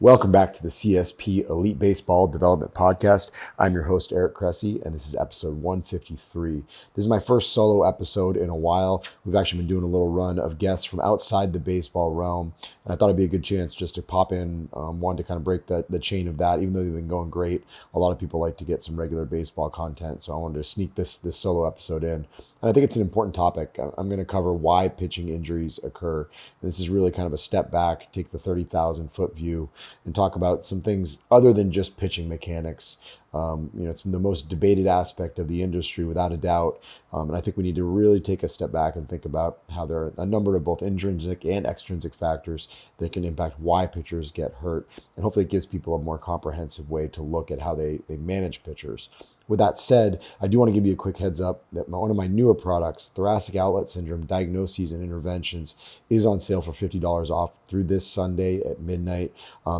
Welcome back to the CSP Elite Baseball Development Podcast. I'm your host, Eric Cressey, and this is episode 153. This is my first solo episode in a while. We've actually been doing a little run of guests from outside the baseball realm, and I thought it'd be a good chance just to pop in, one to kind of break the chain of that. Even though they've been going great, a lot of people like to get some regular baseball content, so I wanted to sneak this solo episode in. And I think it's an important topic. I'm going to cover why pitching injuries occur. And this is really kind of a step back, take the 30,000-foot view, and talk about some things other than just pitching mechanics. It's the most debated aspect of the industry without a doubt. And I think we need to really take a step back and think about how there are a number of both intrinsic and extrinsic factors that can impact why pitchers get hurt. And hopefully it gives people a more comprehensive way to look at how they manage pitchers. With that said, I do want to give you a quick heads up that one of my newer products, Thoracic Outlet Syndrome Diagnoses and Interventions, is on sale for $50 off through this Sunday at midnight.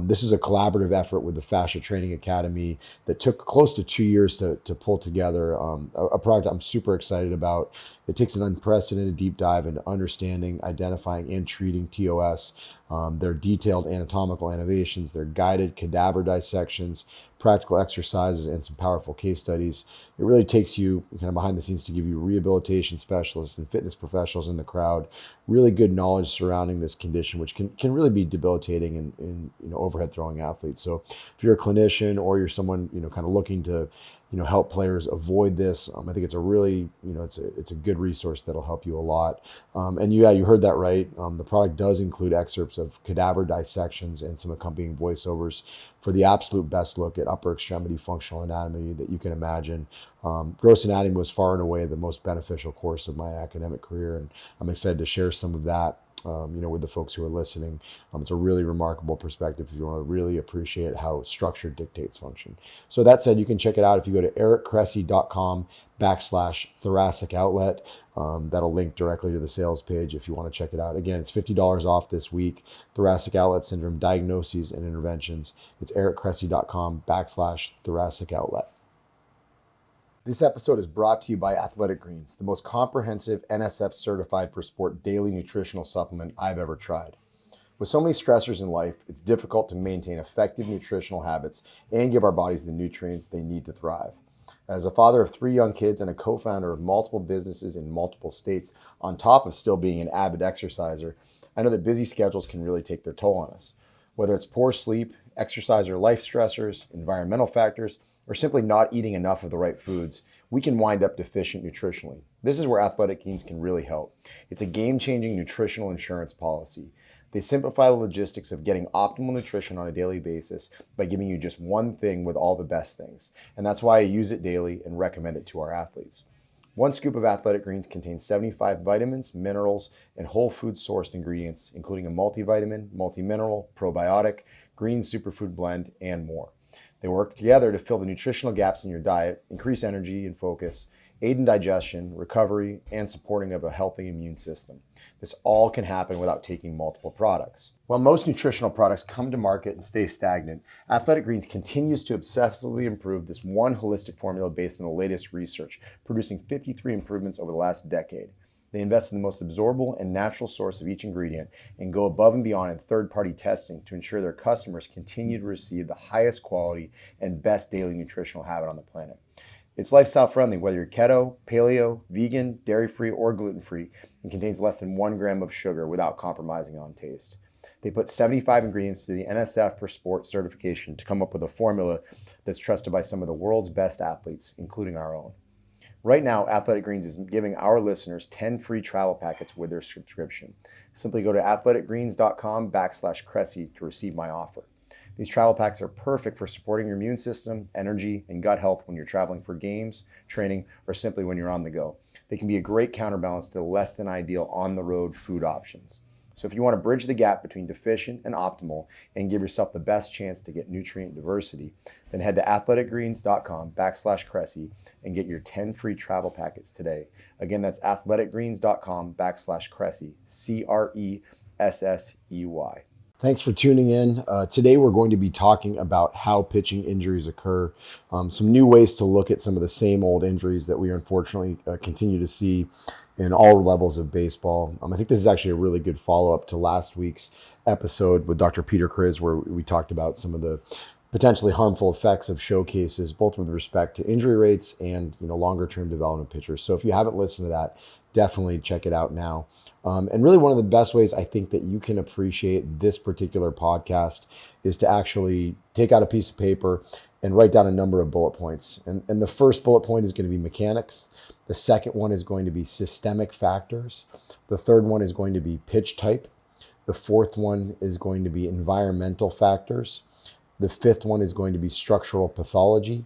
This is a collaborative effort with the Fascia Training Academy that took close to 2 years to pull together. A product I'm super excited about. It takes an unprecedented deep dive into understanding, identifying, and treating TOS. Their detailed anatomical innovations, their guided cadaver dissections, practical exercises, and some powerful case studies. It really takes you kind of behind the scenes to give you rehabilitation specialists and fitness professionals in the crowd really good knowledge surrounding this condition, which can really be debilitating in overhead throwing athletes. So if you're a clinician or you're someone kind of looking to help players avoid this, I think it's a really it's a good resource that'll help you a lot. And you heard that right. The product does include excerpts of cadaver dissections and some accompanying voiceovers for the absolute best look at upper extremity functional anatomy that you can imagine. Gross anatomy was far and away the most beneficial course of my academic career, and I'm excited to share some of that with the folks who are listening. It's a really remarkable perspective if you want to really appreciate how structure dictates function. So that said, you can check it out if you go to ericcressey.com/thoracic outlet. That'll link directly to the sales page if you want to check it out. Again, it's $50 off this week. Thoracic Outlet Syndrome Diagnoses and Interventions. It's ericcressey.com/thoracic outlet. This episode is brought to you by Athletic Greens, the most comprehensive NSF certified for sport daily nutritional supplement I've ever tried. With so many stressors in life, it's difficult to maintain effective nutritional habits and give our bodies the nutrients they need to thrive. As a father of 3 young kids and a co-founder of multiple businesses in multiple states, on top of still being an avid exerciser, I know that busy schedules can really take their toll on us. Whether it's poor sleep, exercise or life stressors, environmental factors, or simply not eating enough of the right foods, we can wind up deficient nutritionally. This is where Athletic Greens can really help. It's a game-changing nutritional insurance policy. They simplify the logistics of getting optimal nutrition on a daily basis by giving you just one thing with all the best things. And that's why I use it daily and recommend it to our athletes. One scoop of Athletic Greens contains 75 vitamins, minerals, and whole food sourced ingredients, including a multivitamin, multimineral, probiotic, green superfood blend, and more. They work together to fill the nutritional gaps in your diet, increase energy and focus, aid in digestion, recovery, and supporting of a healthy immune system. This all can happen without taking multiple products. While most nutritional products come to market and stay stagnant, Athletic Greens continues to obsessively improve this one holistic formula based on the latest research, producing 53 improvements over the last decade. They invest in the most absorbable and natural source of each ingredient and go above and beyond in third-party testing to ensure their customers continue to receive the highest quality and best daily nutritional habit on the planet. It's lifestyle friendly, whether you're keto, paleo, vegan, dairy-free, or gluten-free, and contains less than 1 gram of sugar without compromising on taste. They put 75 ingredients through the NSF for Sport certification to come up with a formula that's trusted by some of the world's best athletes, including our own. Right now, Athletic Greens is giving our listeners 10 free travel packets with their subscription. Simply go to athleticgreens.com/Cressey to receive my offer. These travel packs are perfect for supporting your immune system, energy, and gut health when you're traveling for games, training, or simply when you're on the go. They can be a great counterbalance to less than ideal on-the-road food options. So if you want to bridge the gap between deficient and optimal and give yourself the best chance to get nutrient diversity, then head to athleticgreens.com/Cressey and get your 10 free travel packets today. Again, that's athleticgreens.com/Cressey, CRESSEY. Thanks for tuning in. Today we're going to be talking about how pitching injuries occur, some new ways to look at some of the same old injuries that we unfortunately continue to see in all levels of baseball. I think this is actually a really good follow-up to last week's episode with Dr. Peter Criss, where we talked about some of the potentially harmful effects of showcases, both with respect to injury rates and longer-term development pitchers. So if you haven't listened to that, definitely check it out now. And really, one of the best ways I think that you can appreciate this particular podcast is to actually take out a piece of paper and write down a number of bullet points. And the first bullet point is going to be mechanics. The second one is going to be systemic factors. The third one is going to be pitch type. The fourth one is going to be environmental factors. The fifth one is going to be structural pathology.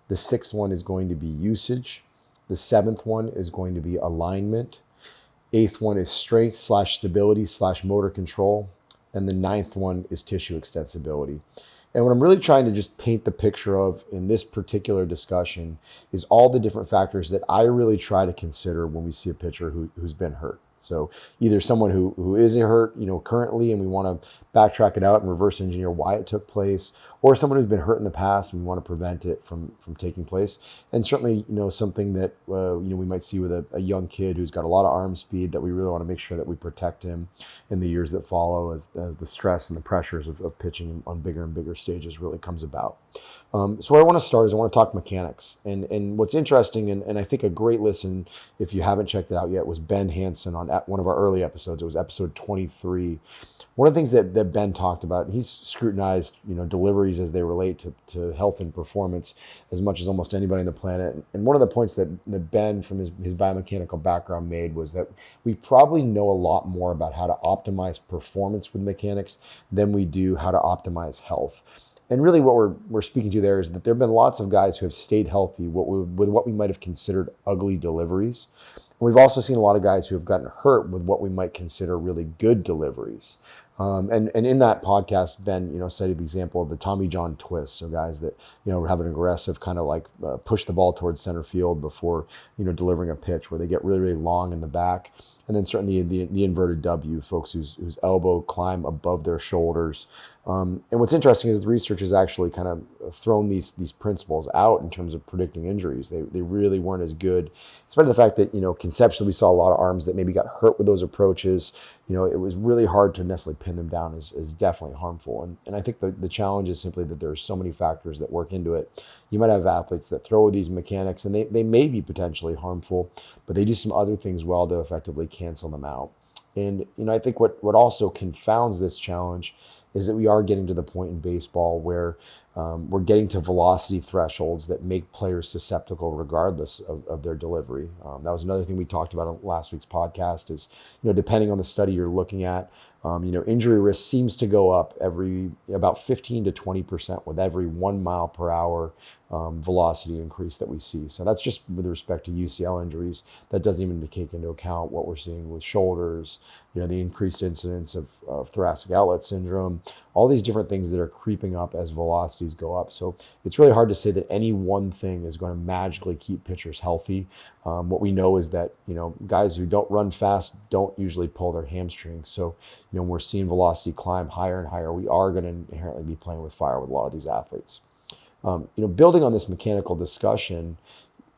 The sixth one is going to be usage. The seventh one is going to be alignment. Eighth one is strength / stability / motor control. And the ninth one is tissue extensibility. And what I'm really trying to just paint the picture of in this particular discussion is all the different factors that I really try to consider when we see a pitcher who's been hurt. So either someone who is hurt, currently, and we want to backtrack it out and reverse engineer why it took place, or someone who's been hurt in the past and we want to prevent it from taking place. And certainly, something that, we might see with a young kid who's got a lot of arm speed that we really want to make sure that we protect him in the years that follow as the stress and the pressures of pitching on bigger and bigger stages really comes about. So where I want to start is I want to talk mechanics. And what's interesting, and I think a great listen, if you haven't checked it out yet, was Ben Hansen on one of our early episodes. It was episode 23. One of the things that Ben talked about, he's scrutinized, deliveries as they relate to health and performance as much as almost anybody on the planet. And one of the points that Ben, from his biomechanical background, made was that we probably know a lot more about how to optimize performance with mechanics than we do how to optimize health. And really what we're speaking to there is that there have been lots of guys who have stayed healthy with what we might have considered ugly deliveries. And we've also seen a lot of guys who have gotten hurt with what we might consider really good deliveries. And in that podcast, Ben, cited the example of the Tommy John twist. So guys that, have an aggressive kind of like push the ball towards center field before, delivering a pitch, where they get really, really long in the back. And then certainly the inverted W, folks whose elbow climb above their shoulders. And what's interesting is the research has actually kind of thrown these principles out in terms of predicting injuries. They really weren't as good, despite the fact that, conceptually we saw a lot of arms that maybe got hurt with those approaches. It was really hard to necessarily pin them down as definitely harmful. And I think the challenge is simply that there are so many factors that work into it. You might have athletes that throw these mechanics and they may be potentially harmful, but they do some other things well to effectively cancel them out. And, I think what also confounds this challenge is that we are getting to the point in baseball where we're getting to velocity thresholds that make players susceptible regardless of their delivery. That was another thing we talked about on last week's podcast is, depending on the study you're looking at, injury risk seems to go up about 15 to 20% with every 1 mile per hour velocity increase that we see. So that's just with respect to UCL injuries. That doesn't even take into account what we're seeing with shoulders, the increased incidence of thoracic outlet syndrome, all these different things that are creeping up as velocities go up. So it's really hard to say that any one thing is going to magically keep pitchers healthy. What we know is that, guys who don't run fast don't usually pull their hamstrings. So, when we're seeing velocity climb higher and higher, we are going to inherently be playing with fire with a lot of these athletes. Building on this mechanical discussion,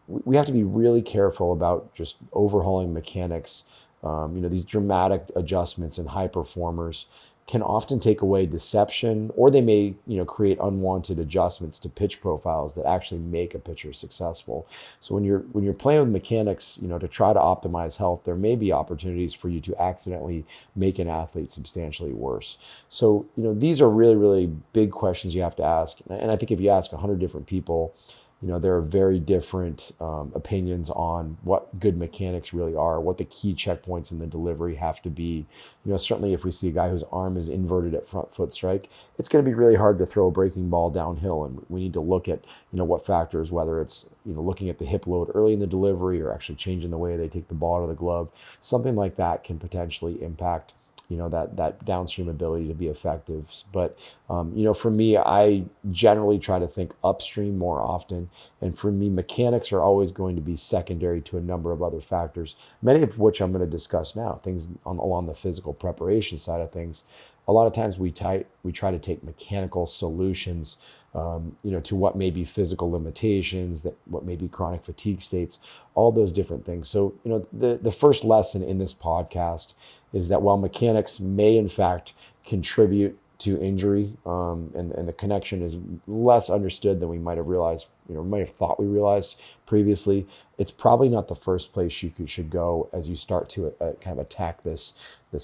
we have to be really careful about just overhauling mechanics. These dramatic adjustments in high performers can often take away deception, or they may, create unwanted adjustments to pitch profiles that actually make a pitcher successful. So when you're playing with mechanics, to try to optimize health, there may be opportunities for you to accidentally make an athlete substantially worse. So, these are really, really big questions you have to ask. And I think if you ask 100 different people, there are very different opinions on what good mechanics really are, what the key checkpoints in the delivery have to be. Certainly if we see a guy whose arm is inverted at front foot strike, it's going to be really hard to throw a breaking ball downhill. And we need to look at, what factors, whether it's, looking at the hip load early in the delivery or actually changing the way they take the ball out of the glove. Something like that can potentially impact that downstream ability to be effective. But, for me, I generally try to think upstream more often. And for me, mechanics are always going to be secondary to a number of other factors, many of which I'm going to discuss now, things along the physical preparation side of things. a lot of times we try to take mechanical solutions, to what may be physical limitations, that what may be chronic fatigue states, all those different things. So, the first lesson in this podcast is that while mechanics may in fact contribute to injury, and the connection is less understood than we might have realized, might have thought we realized previously, it's probably not the first place should go as you start to kind of attack this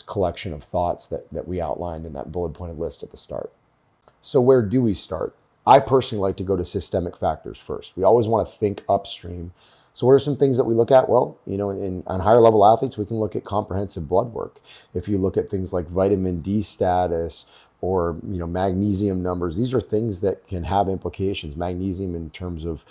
collection of thoughts that we outlined in that bullet pointed list at the start. So where do we start? I personally like to go to systemic factors first. We always want to think upstream. So what are some things that we look at? Well, on higher level athletes, we can look at comprehensive blood work. If you look at things like vitamin D status or magnesium numbers, these are things that can have implications. Magnesium in terms of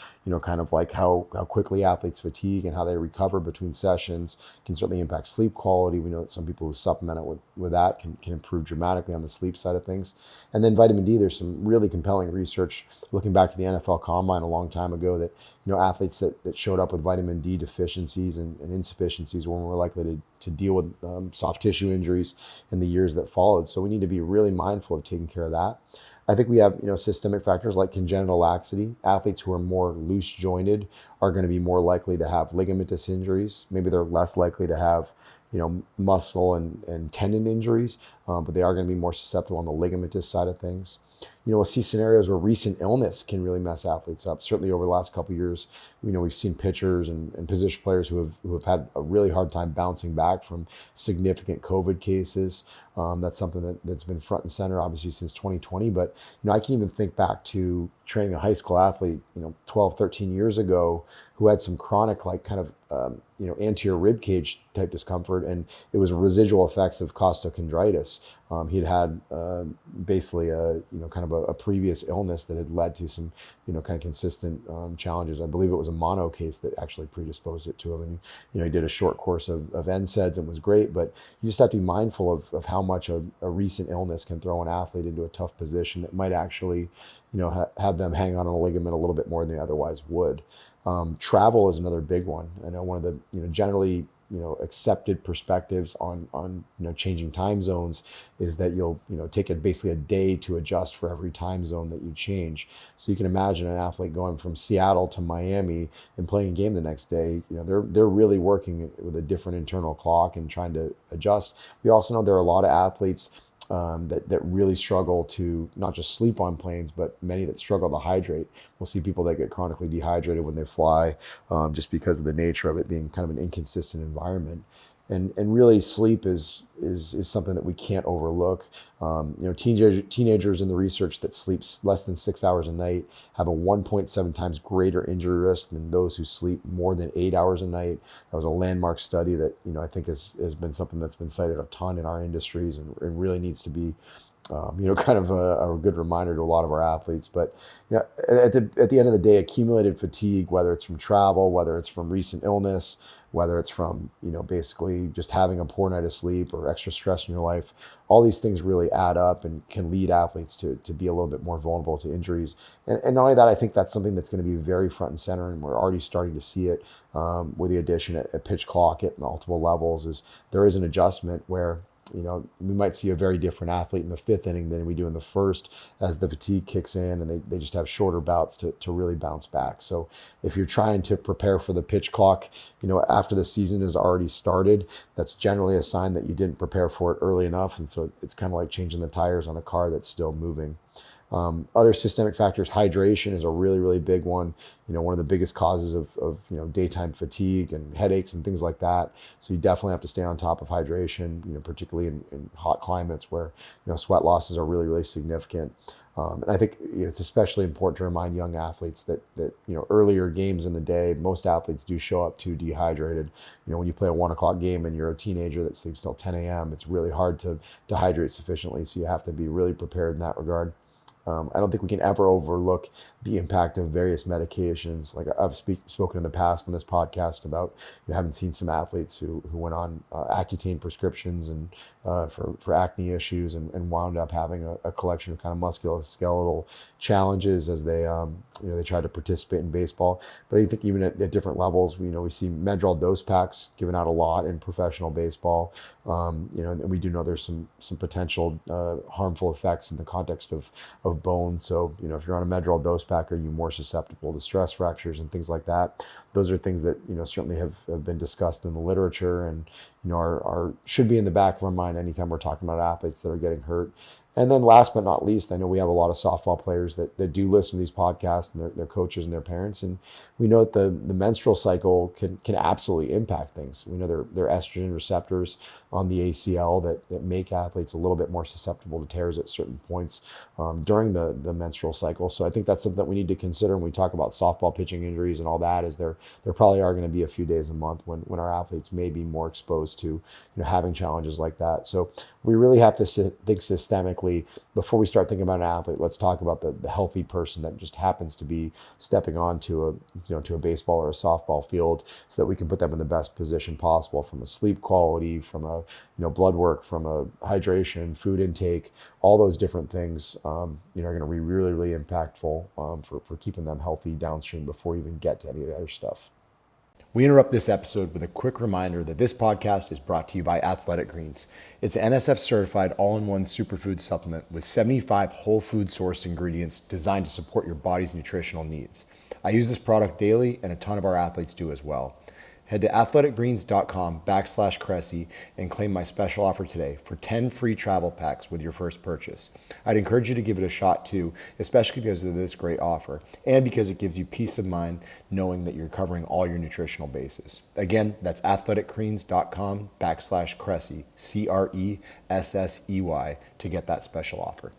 kind of like how quickly athletes fatigue and how they recover between sessions can certainly impact sleep quality. We know that some people who supplement it with that can improve dramatically on the sleep side of things. And then vitamin D, there's some really compelling research looking back to the NFL Combine a long time ago that athletes that showed up with vitamin D deficiencies and insufficiencies were more likely to deal with soft tissue injuries in the years that followed. So we need to be really mindful of taking care of that. I think we have systemic factors like congenital laxity. Athletes who are more loose jointed are going to be more likely to have ligamentous injuries. Maybe they're less likely to have muscle and tendon injuries, but they are going to be more susceptible on the ligamentous side of things. We'll see scenarios where recent illness can really mess athletes up. Certainly over the last couple of years, we've seen pitchers and position players who have had a really hard time bouncing back from significant COVID cases. That's something that's been front and center, obviously, since 2020. But, I can even think back to training a high school athlete, 12, 13 years ago, who had some chronic, like kind of, anterior rib cage type discomfort. And it was residual effects of costochondritis. He'd had basically kind of a previous illness that had led to some, kind of consistent challenges. I believe it was a mono case that actually predisposed it to him. And, he did a short course of NSAIDs and was great, but you just have to be mindful of how much a recent illness can throw an athlete into a tough position that might actually, have them hang on a ligament a little bit more than they otherwise would. Travel is another big one. I know one of the, generally, accepted perspectives on changing time zones is that you'll take basically a day to adjust for every time zone that you change. So you can imagine an athlete going from Seattle to Miami and playing a game the next day. They're really working with a different internal clock and trying to adjust. We also know there are a lot of athletes that really struggle to not just sleep on planes, but many that struggle to hydrate. We'll see people that get chronically dehydrated when they fly, just because of the nature of it being kind of an inconsistent environment. And really, sleep is something that we can't overlook. Teenagers in the research that sleeps less than 6 hours a night have a 1.7 times greater injury risk than those who sleep more than 8 hours a night. That was a landmark study that I think has been something that's been cited a ton in our industries and really needs to be kind of a good reminder to a lot of our athletes. But at the end of the day, accumulated fatigue, whether it's from travel, whether it's from recent illness, whether it's from basically just having a poor night of sleep or extra stress in your life, all these things really add up and can lead athletes to be a little bit more vulnerable to injuries. And not only that, I think that's something that's going to be very front and center, and we're already starting to see it with the addition at pitch clock at multiple levels. Is there is an adjustment where we might see a very different athlete in the fifth inning than we do in the first as the fatigue kicks in, and they just have shorter bouts to really bounce back. So if you're trying to prepare for the pitch clock, after the season has already started, that's generally a sign that you didn't prepare for it early enough. And so it's kind of like changing the tires on a car that's still moving. Other systemic factors, hydration is a really, really big one. One of the biggest causes of daytime fatigue and headaches and things like that. So you definitely have to stay on top of hydration, particularly in hot climates where, sweat losses are really, really significant. And I think it's especially important to remind young athletes that earlier games in the day, most athletes do show up too dehydrated. When you play a 1 o'clock game and you're a teenager that sleeps till 10 a.m., it's really hard to hydrate sufficiently. So you have to be really prepared in that regard. I don't think we can ever overlook the impact of various medications. Like I've spoken in the past on this podcast about, having seen some athletes who went on Accutane prescriptions and for acne issues, and wound up having a collection of kind of musculoskeletal challenges as they tried to participate in baseball. But I think even at different levels, we see Medrol dose packs given out a lot in professional baseball. And we do know there's some potential harmful effects in the context of bone. So, if you're on a Medrol dose pack, are you more susceptible to stress fractures and things like that? Those are things that, certainly have been discussed in the literature, and, are should be in the back of our mind anytime we're talking about athletes that are getting hurt. And then last but not least, I know we have a lot of softball players that do listen to these podcasts, and their coaches and their parents. And we know that the menstrual cycle can absolutely impact things. We know there are estrogen receptors on the ACL that make athletes a little bit more susceptible to tears at certain points during the menstrual cycle. So I think that's something that we need to consider when we talk about softball pitching injuries and all that, is there probably are going to be a few days a month when our athletes may be more exposed to having challenges like that. So we really have to think systemically before we start thinking about an athlete. Let's talk about the healthy person that just happens to be stepping onto a baseball or a softball field, so that we can put them in the best position possible from a sleep quality, from a blood work, from a hydration, food intake. All those different things are going to be really, really impactful for keeping them healthy downstream before we even get to any of the other stuff. We interrupt this episode with a quick reminder that this podcast is brought to you by Athletic Greens. It's an NSF certified all-in-one superfood supplement with 75 whole food sourced ingredients designed to support your body's nutritional needs. I use this product daily, and a ton of our athletes do as well. Head to athleticgreens.com/Cressey and claim my special offer today for 10 free travel packs with your first purchase. I'd encourage you to give it a shot too, especially because of this great offer and because it gives you peace of mind knowing that you're covering all your nutritional bases. Again, that's athleticgreens.com/Cressey, CRESSEY, to get that special offer.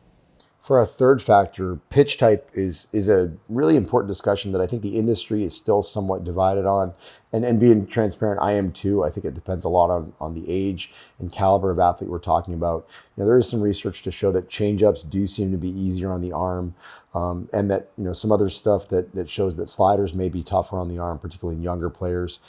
For our third factor, pitch type is a really important discussion that I think the industry is still somewhat divided on. And being transparent, I am too. I think it depends a lot on the age and caliber of athlete we're talking about. There is some research to show that changeups do seem to be easier on the arm, and that some other stuff that shows that sliders may be tougher on the arm, particularly in younger players.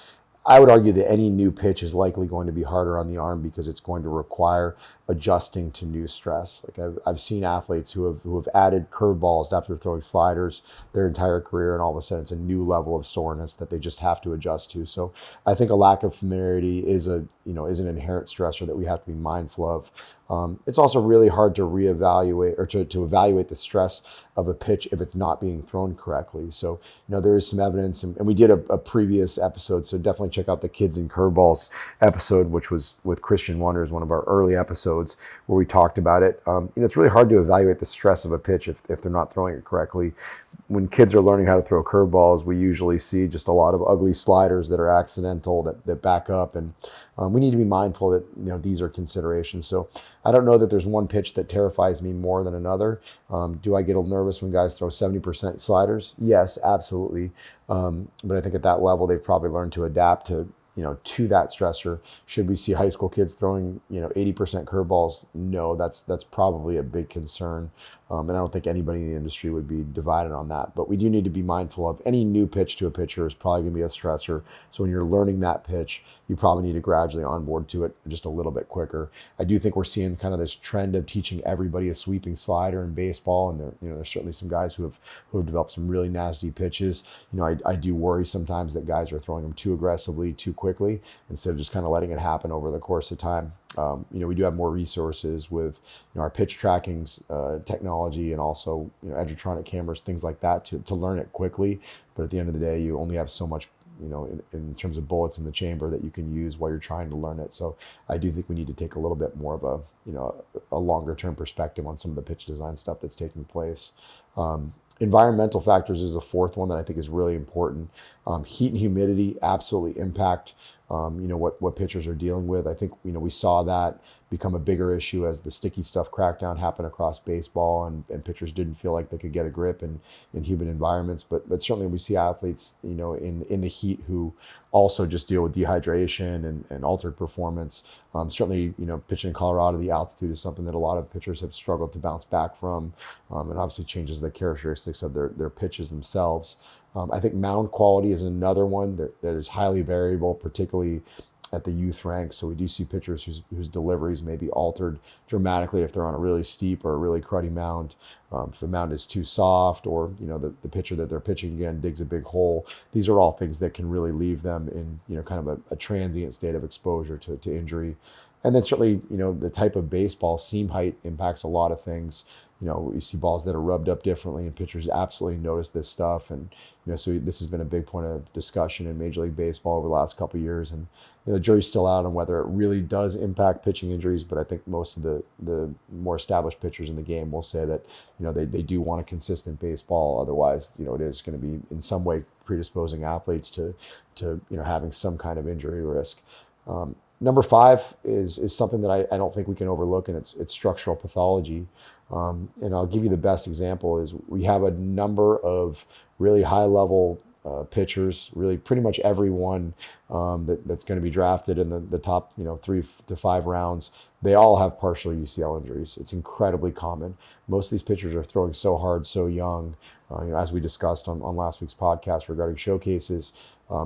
I would argue that any new pitch is likely going to be harder on the arm because it's going to require adjusting to new stress. Like I've seen athletes who have added curveballs after throwing sliders their entire career, and all of a sudden it's a new level of soreness that they just have to adjust to. So I think a lack of familiarity is an inherent stressor that we have to be mindful of. It's also really hard to reevaluate or to evaluate the stress of a pitch if it's not being thrown correctly. So, there is some evidence, and we did a previous episode, so definitely check out the Kids and Curveballs episode, which was with Christian Wonders, one of our early episodes where we talked about it. It's really hard to evaluate the stress of a pitch if they're not throwing it correctly. When kids are learning how to throw curveballs, we usually see just a lot of ugly sliders that are accidental, that back up, and we need to be mindful that these are considerations. So I don't know that there's one pitch that terrifies me more than another. Do I get nervous when guys throw 70% sliders? Yes, absolutely. But I think at that level, they've probably learned to adapt to that stressor. Should we see high school kids throwing 80% curveballs? No, that's probably a big concern. And I don't think anybody in the industry would be divided on that. But we do need to be mindful of any new pitch to a pitcher is probably going to be a stressor. So when you're learning that pitch, you probably need to gradually onboard to it just a little bit quicker. I do think we're seeing kind of this trend of teaching everybody a sweeping slider in baseball, and there's certainly some guys who have developed some really nasty pitches. I do worry sometimes that guys are throwing them too aggressively, too quickly, instead of just kind of letting it happen over the course of time. We do have more resources with our pitch tracking technology, and also edgertronic cameras, things like that, to learn it quickly. But at the end of the day, you only have so much in terms of bullets in the chamber that you can use while you're trying to learn it. So I do think we need to take a little bit more of a longer term perspective on some of the pitch design stuff that's taking place. Environmental factors is a fourth one that I think is really important. Heat and humidity absolutely impact what pitchers are dealing with. I think, we saw that become a bigger issue as the sticky stuff crackdown happened across baseball, and pitchers didn't feel like they could get a grip in human environments. But certainly we see athletes, in the heat who also just deal with dehydration and altered performance. Certainly, pitching in Colorado, the altitude is something that a lot of pitchers have struggled to bounce back from, and obviously changes the characteristics of their pitches themselves. I think mound quality is another one that is highly variable, particularly at the youth ranks. So we do see pitchers whose deliveries may be altered dramatically if they're on a really steep or a really cruddy mound. If the mound is too soft, or the pitcher that they're pitching again digs a big hole. These are all things that can really leave them in kind of a transient state of exposure to injury. And then certainly, the type of baseball, seam height impacts a lot of things. You see balls that are rubbed up differently, and pitchers absolutely notice this stuff. And, so this has been a big point of discussion in Major League Baseball over the last couple of years. And, the jury's still out on whether it really does impact pitching injuries. But I think most of the more established pitchers in the game will say that, they do want a consistent baseball. Otherwise, it is going to be in some way predisposing athletes to having some kind of injury risk. Number 5 is something that I don't think we can overlook, and it's structural pathology. And I'll give you the best example is we have a number of really high level pitchers, really pretty much everyone that's going to be drafted in the top 3 to 5 rounds. They all have partial UCL injuries. It's incredibly common. Most of these pitchers are throwing so hard, so young. As we discussed on last week's podcast regarding showcases,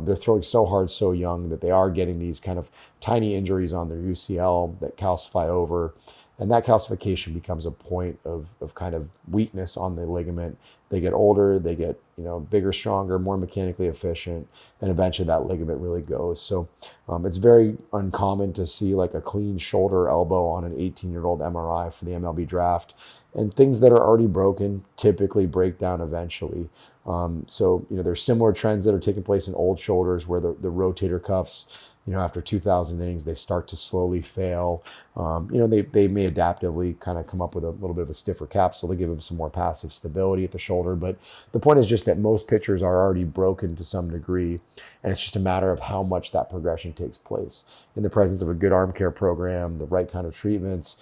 they're throwing so hard, so young that they are getting these kind of tiny injuries on their UCL that calcify over. And that calcification becomes a point of kind of weakness on the ligament. They get older, they get bigger, stronger, more mechanically efficient, and eventually that ligament really goes. So it's very uncommon to see like a clean shoulder elbow on an 18-year-old MRI for the MLB draft. And things that are already broken typically break down eventually. So there's similar trends that are taking place in old shoulders where the rotator cuffs, after 2,000 innings, they start to slowly fail. They may adaptively kind of come up with a little bit of a stiffer capsule to give them some more passive stability at the shoulder. But the point is just that most pitchers are already broken to some degree, and it's just a matter of how much that progression takes place. In the presence of a good arm care program, the right kind of treatments,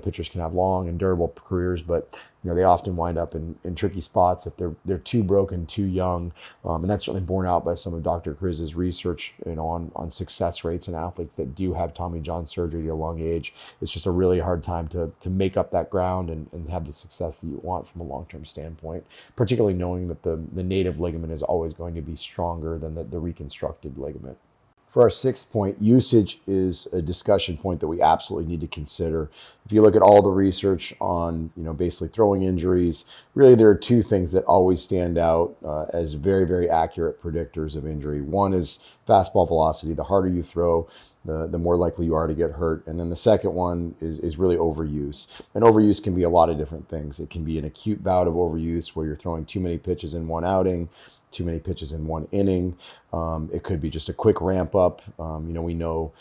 pitchers can have long and durable careers, but they often wind up in tricky spots if they're too broken, too young, and that's certainly borne out by some of Dr. Kriz's research, on success rates in athletes that do have Tommy John surgery at a young age. It's just a really hard time to make up that ground and have the success that you want from a long-term standpoint, particularly knowing that the native ligament is always going to be stronger than the reconstructed ligament. For our 6th point, usage is a discussion point that we absolutely need to consider. If you look at all the research on, basically throwing injuries, really there are 2 things that always stand out as very, very accurate predictors of injury. One is fastball velocity. The harder you throw, the more likely you are to get hurt. And then the second one is really overuse. And overuse can be a lot of different things. It can be an acute bout of overuse where you're throwing too many pitches in one outing, too many pitches in one inning. It could be just a quick ramp up. We know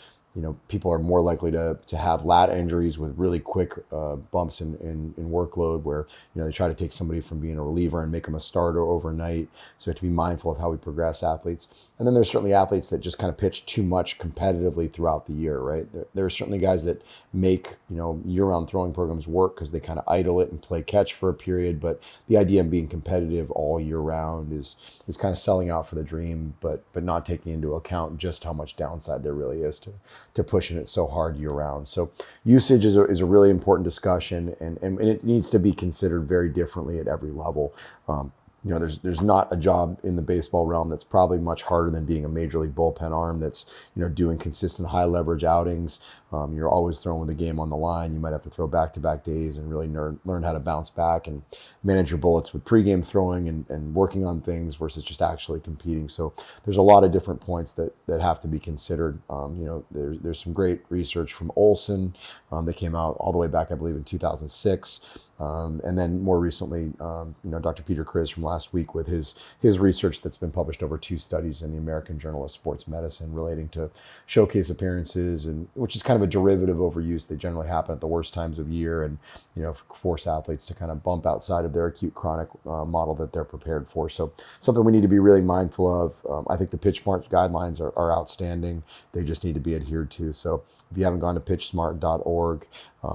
people are more likely to have lat injuries with really quick bumps in workload where, they try to take somebody from being a reliever and make them a starter overnight. So we have to be mindful of how we progress athletes. And then there's certainly athletes that just kind of pitch too much competitively throughout the year, right? There are certainly guys that make, year-round throwing programs work because they kind of idle it and play catch for a period. But the idea of being competitive all year round is kind of selling out for the dream, but not taking into account just how much downside there really is to pushing it so hard year round. So usage is a really important discussion, and it needs to be considered very differently at every level. There's not a job in the baseball realm that's probably much harder than being a major league bullpen arm that's, doing consistent high leverage outings. You're always throwing the game on the line. You might have to throw back-to-back days and really learn how to bounce back and manage your bullets with pregame throwing and working on things versus just actually competing. So there's a lot of different points that have to be considered. There's some great research from Olson that came out all the way back, I believe, in 2006. And then more recently, Dr. Peter Kriz from last week with his research that's been published over 2 studies in the American Journal of Sports Medicine relating to showcase appearances, and which is kind of of a derivative overuse. They generally happen at the worst times of year, and force athletes to kind of bump outside of their acute chronic model that they're prepared for. So something we need to be really mindful of. I think the PitchSmart guidelines are outstanding. They just need to be adhered to. So if you haven't gone to pitchsmart.org,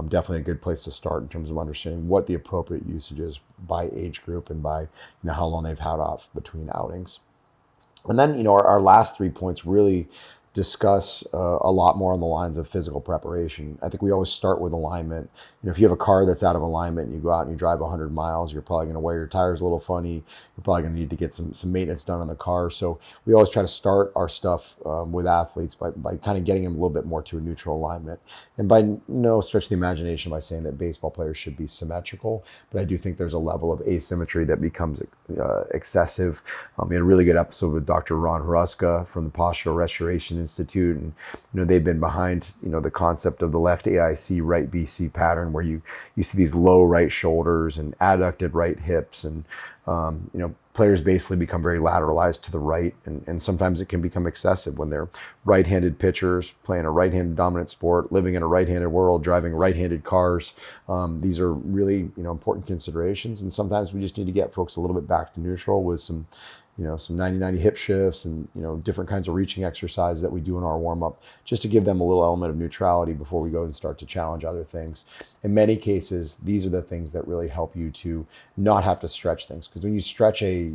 definitely a good place to start in terms of understanding what the appropriate usage is by age group and by how long they've had off between outings. And then, our last 3 points really discuss a lot more on the lines of physical preparation. I think we always start with alignment. If you have a car that's out of alignment and you go out and you drive 100 miles, you're probably going to wear your tires a little funny. You're probably going to need to get some maintenance done on the car. So we always try to start our stuff with athletes by kind of getting them a little bit more to a neutral alignment. And by no stretch of the imagination by saying that baseball players should be symmetrical, but I do think there's a level of asymmetry that becomes excessive. We had a really good episode with Dr. Ron Huruska from the Postural Restoration Institute, and they've been behind the concept of the left AIC, right BC pattern, where you see these low right shoulders and adducted right hips, and players basically become very lateralized to the right, and sometimes it can become excessive when they're right-handed pitchers playing a right-handed dominant sport, living in a right-handed world, driving right-handed cars. These are really important considerations, and sometimes we just need to get folks a little bit back to neutral with some 90-90 hip shifts and, different kinds of reaching exercises that we do in our warm-up, just to give them a little element of neutrality before we go and start to challenge other things. In many cases, these are the things that really help you to not have to stretch things. Because when you stretch a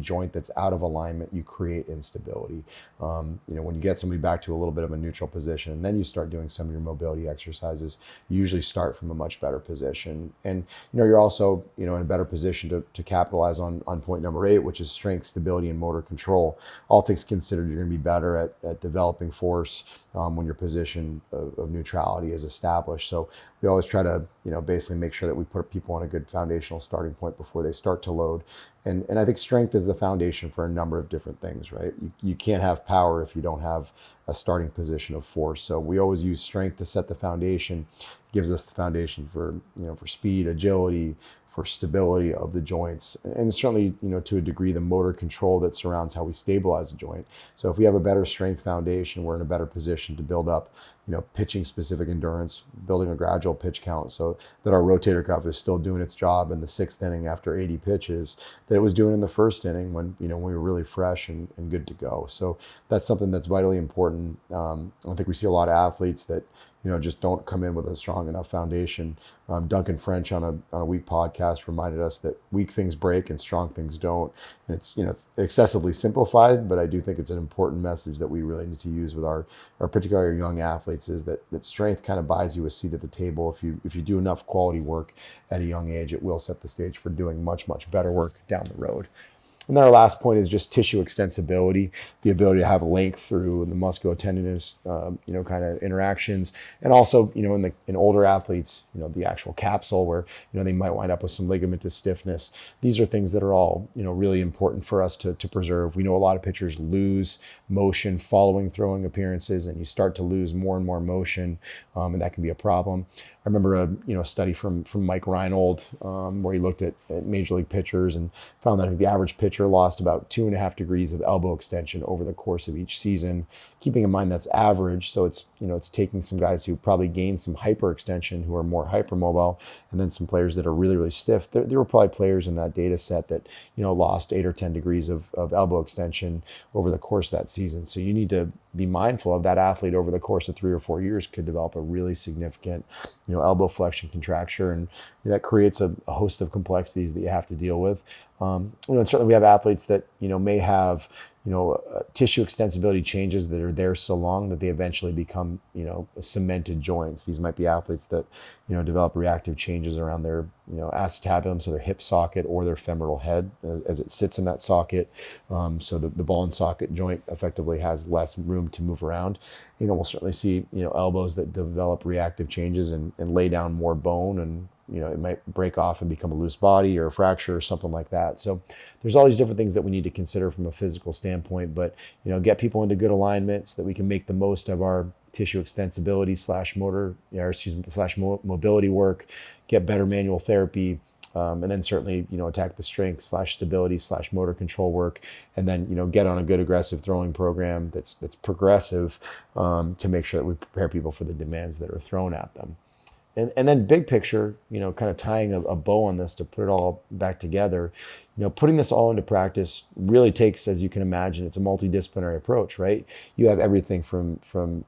joint that's out of alignment, you create instability. When you get somebody back to a little bit of a neutral position, and then you start doing some of your mobility exercises, you usually start from a much better position. And, you're also, in a better position to capitalize on point number 8, which is strength, stability, and motor control. All things considered, you're going to be better at developing force when your position of neutrality is established. So we always try to, basically make sure that we put people on a good foundational starting point before they start to load. And I think strength is the foundation for a number of different things, right? You can't have power if you don't have a starting position of force. So we always use strength to set the foundation. It gives us the foundation for speed, agility, for stability of the joints, and certainly, to a degree, the motor control that surrounds how we stabilize the joint. So if we have a better strength foundation, we're in a better position to build up, pitching specific endurance, building a gradual pitch count so that our rotator cuff is still doing its job in the 6th inning after 80 pitches that it was doing in the 1st inning when, we were really fresh and good to go. So that's something that's vitally important. I think we see a lot of athletes that, just don't come in with a strong enough foundation. Duncan French on a week podcast reminded us that weak things break and strong things don't. And it's excessively simplified, but I do think it's an important message that we really need to use with our particularly young athletes, is that strength kind of buys you a seat at the table. If you do enough quality work at a young age, it will set the stage for doing much, much better work down the road. And then our last point is just tissue extensibility, the ability to have length through the musculotendinous, kind of interactions. And also, in older athletes, the actual capsule where, they might wind up with some ligamentous stiffness. These are things that are all, really important for us to preserve. We know a lot of pitchers lose motion following throwing appearances, and you start to lose more and more motion, and that can be a problem. I remember a study from Mike Reinold where he looked at major league pitchers and found that I think the average pitcher lost about 2.5 degrees of elbow extension over the course of each season. Keeping in mind that's average, so it's taking some guys who probably gained some hyperextension, who are more hypermobile, and then some players that are really, really stiff. There were probably players in that data set that lost 8 or 10 degrees of elbow extension over the course of that season. So you need to be mindful of that athlete over the course of 3 or 4 years could develop a really significant elbow flexion contracture, and that creates a host of complexities that you have to deal with. And certainly we have athletes that may have tissue extensibility changes that are there so long that they eventually become cemented joints. These might be athletes that develop reactive changes around their acetabulum, so their hip socket, or their femoral head as it sits in that socket. So the ball and socket joint effectively has less room to move around. We'll certainly see elbows that develop reactive changes and lay down more bone, and it might break off and become a loose body or a fracture or something like that. So there's all these different things that we need to consider from a physical standpoint, but get people into good alignment so that we can make the most of our tissue extensibility /motor, /mobility work, get better manual therapy, And then certainly, attack the strength / stability / motor control work, and then, get on a good aggressive throwing program that's progressive, to make sure that we prepare people for the demands that are thrown at them. And then big picture, kind of tying a bow on this to put it all back together, putting this all into practice really takes, as you can imagine, it's a multidisciplinary approach, right? You have everything from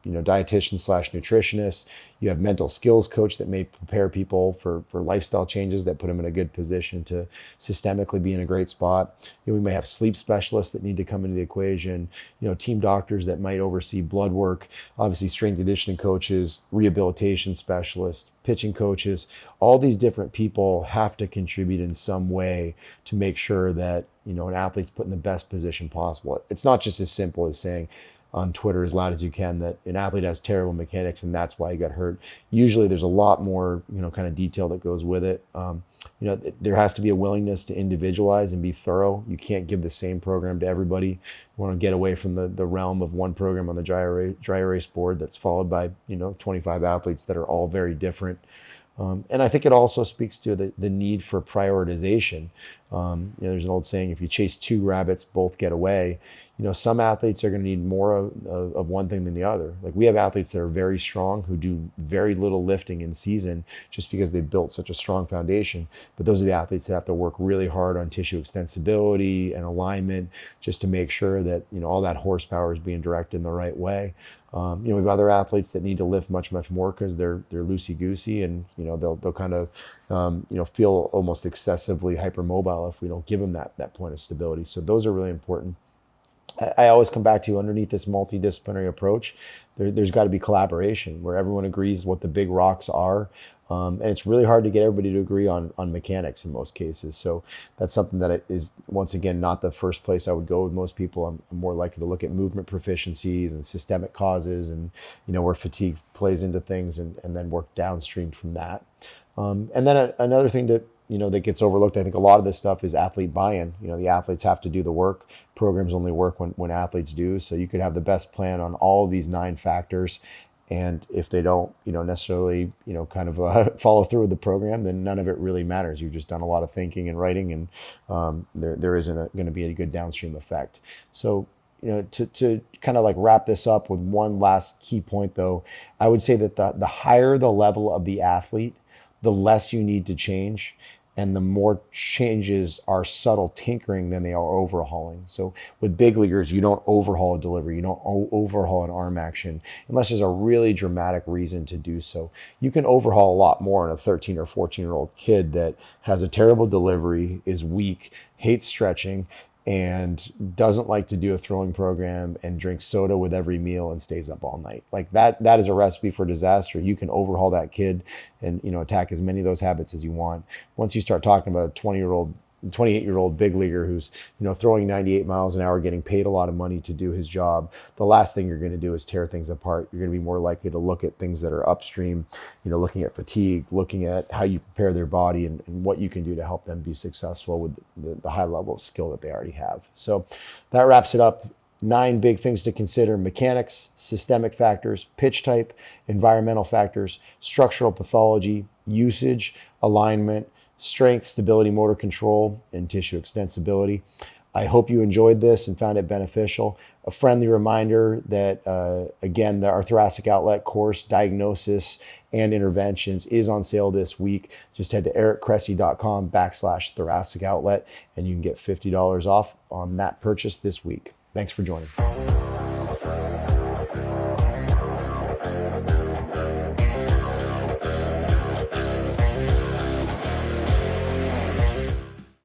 dietitian / nutritionist. You have mental skills coach that may prepare people for lifestyle changes that put them in a good position to systemically be in a great spot. We may have sleep specialists that need to come into the equation, team doctors that might oversee blood work, obviously strength and conditioning coaches, rehabilitation specialists, pitching coaches. All these different people have to contribute in some way to make sure that an athlete's put in the best position possible. It's not just as simple as saying on Twitter as loud as you can that an athlete has terrible mechanics and that's why he got hurt. Usually there's a lot more kind of detail that goes with it. There has to be a willingness to individualize and be thorough. You can't give the same program to everybody. You want to get away from the realm of one program on the dry erase board that's followed by 25 athletes that are all very different. And I think it also speaks to the need for prioritization. There's an old saying, if you chase two rabbits, both get away. Some athletes are going to need more of one thing than the other. Like we have athletes that are very strong who do very little lifting in season just because they built such a strong foundation. But those are the athletes that have to work really hard on tissue extensibility and alignment just to make sure that all that horsepower is being directed in the right way. We have other athletes that need to lift much more because they're loosey-goosey, and they'll kind of feel almost excessively hypermobile if we don't give them that point of stability. So those are really important. I always come back to underneath this multidisciplinary approach, there's got to be collaboration where everyone agrees what the big rocks are. And it's really hard to get everybody to agree on mechanics in most cases. So that's something that is, once again, not the first place I would go with most people. I'm more likely to look at movement proficiencies and systemic causes and, where fatigue plays into things and then work downstream from that. And then another thing that gets overlooked, I think a lot of this stuff is athlete buy-in. The athletes have to do the work. Programs only work when athletes do. So you could have the best plan on all of these 9 factors. And if they don't, necessarily, follow through with the program, then none of it really matters. You've just done a lot of thinking and writing, and there isn't going to be a good downstream effect. So, to kind of like wrap this up with one last key point, though, I would say that the higher the level of the athlete, the less you need to change. And the more changes are subtle tinkering than they are overhauling. So with big leaguers, you don't overhaul a delivery, you don't overhaul an arm action unless there's a really dramatic reason to do so. You can overhaul a lot more in a 13 or 14-year-old kid that has a terrible delivery, is weak, hates stretching, and doesn't like to do a throwing program and drinks soda with every meal and stays up all night. Like that is a recipe for disaster. You can overhaul that kid and attack as many of those habits as you want. Once you start talking about a 28-year-old big leaguer who's throwing 98 miles an hour, getting paid a lot of money to do his job, the last thing you're going to do is tear things apart. You're going to be more likely to look at things that are upstream, looking at fatigue, looking at how you prepare their body and what you can do to help them be successful with the high level of skill that they already have. So that wraps it up. 9 big things to consider: mechanics, systemic factors, pitch type, environmental factors, structural pathology, usage, alignment, strength, stability, motor control, and tissue extensibility. I hope you enjoyed this and found it beneficial. A friendly reminder that, again, our thoracic outlet course, diagnosis and interventions, is on sale this week. Just head to ericcressey.com/thoracic outlet and you can get $50 off on that purchase this week. Thanks for joining.